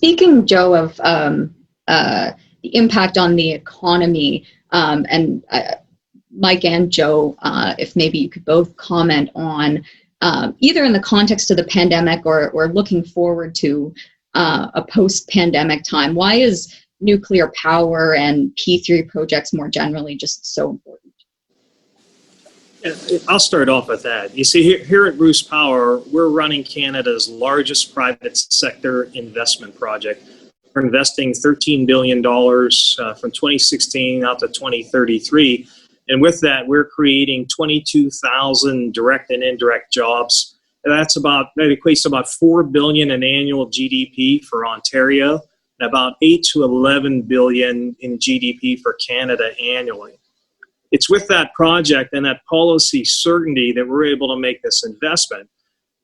speaking, Joe, of the impact on the economy, and Mike and Joe, if maybe you could both comment on either in the context of the pandemic or looking forward to a post-pandemic time, why is nuclear power and P3 projects more generally just so important? I'll start off with that. You see, here at Bruce Power, we're running Canada's largest private sector investment project. We're investing $13 billion from 2016 out to 2033. And with that, we're creating 22,000 direct and indirect jobs. And that equates to about $4 billion in annual GDP for Ontario, and about $8 to $11 billion in GDP for Canada annually. It's with that project and that policy certainty that we're able to make this investment.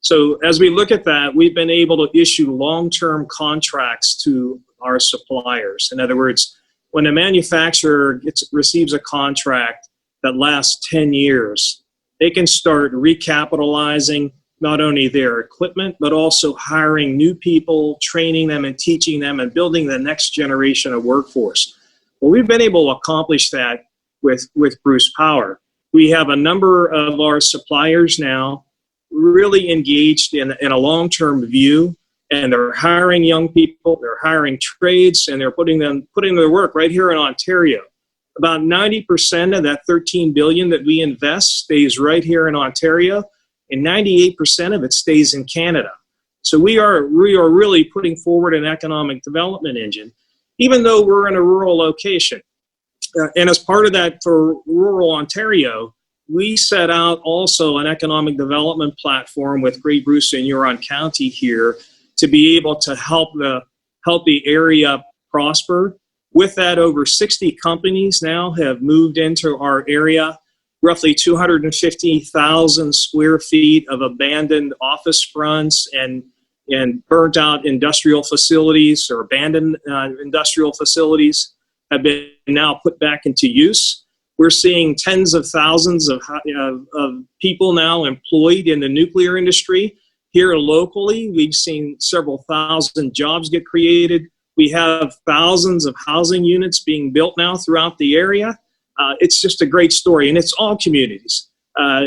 So as we look at that, we've been able to issue long-term contracts to our suppliers. In other words, when a manufacturer receives a contract that lasts 10 years, they can start recapitalizing not only their equipment, but also hiring new people, training them and teaching them and building the next generation of workforce. Well, we've been able to accomplish that with Bruce Power. We have a number of our suppliers now really engaged in a long-term view, and they're hiring young people, they're hiring trades, and they're putting their work right here in Ontario. About 90% of that $13 billion that we invest stays right here in Ontario, and 98% of it stays in Canada. So we are really putting forward an economic development engine, even though we're in a rural location. And as part of that for rural Ontario, we set out also an economic development platform with Grey Bruce and Huron County here to be able to help the area prosper. With that, over 60 companies now have moved into our area, roughly 250,000 square feet of abandoned office fronts and burnt out industrial facilities or abandoned industrial facilities have been now put back into use. We're seeing tens of thousands of people now employed in the nuclear industry. Here locally, we've seen several thousand jobs get created. We have thousands of housing units being built now throughout the area. It's just a great story, and it's all communities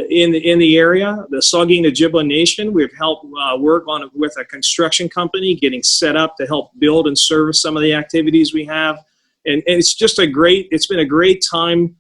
in the area. The Saugeen Ojibwa Nation, we've helped work with a construction company getting set up to help build and service some of the activities we have. And it's just it's been a great time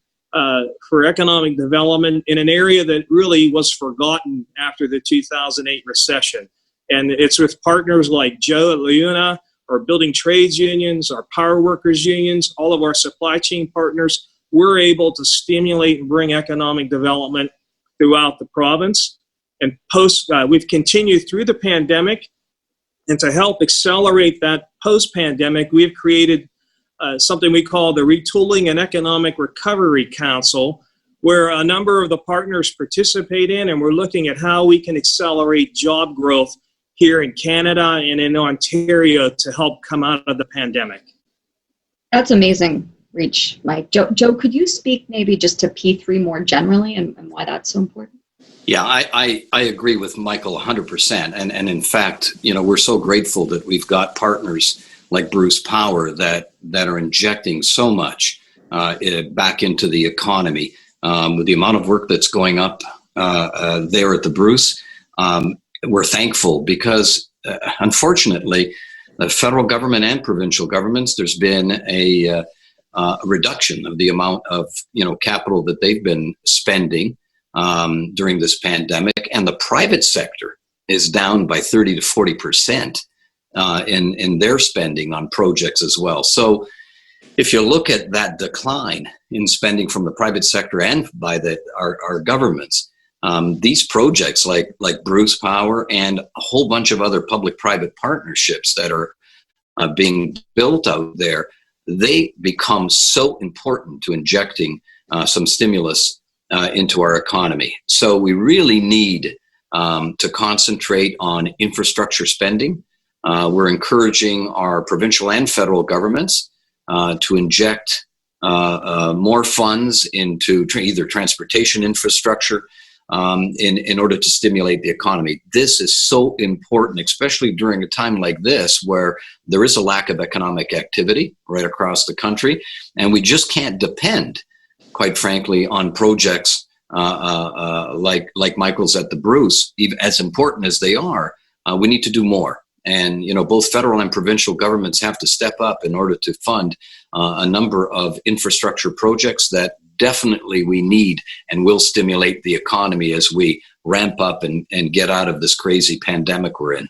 for economic development in an area that really was forgotten after the 2008 recession. And it's with partners like Joe at LiUNA, our building trades unions, our power workers unions, all of our supply chain partners. We're able to stimulate and bring economic development throughout the province. And we've continued through the pandemic. And to help accelerate that post-pandemic, we've created something we call the Retooling and Economic Recovery Council, where a number of the partners participate in, and we're looking at how we can accelerate job growth here in Canada and in Ontario to help come out of the pandemic. That's amazing reach, Mike. Joe, could you speak maybe just to P3 more generally and why that's so important? Yeah, I agree with Michael 100%. And in fact, we're so grateful that we've got partners like Bruce Power that are injecting so much back into the economy. With the amount of work that's going up there at the Bruce, we're thankful because unfortunately, the federal government and provincial governments, there's been a reduction of the amount of capital that they've been spending during this pandemic, and the private sector is down by 30 to 40%. In their spending on projects as well. So if you look at that decline in spending from the private sector and by our governments, these projects like Bruce Power and a whole bunch of other public-private partnerships that are being built out there, they become so important to injecting some stimulus into our economy. So we really need to concentrate on infrastructure spending. We're encouraging our provincial and federal governments to inject more funds into either transportation infrastructure, in order to stimulate the economy. This is so important, especially during a time like this where there is a lack of economic activity right across the country, and we just can't depend, quite frankly, on projects like Michael's at the Bruce. Even as important as they are, we need to do more. And, both federal and provincial governments have to step up in order to fund a number of infrastructure projects that definitely we need and will stimulate the economy as we ramp up and get out of this crazy pandemic we're in.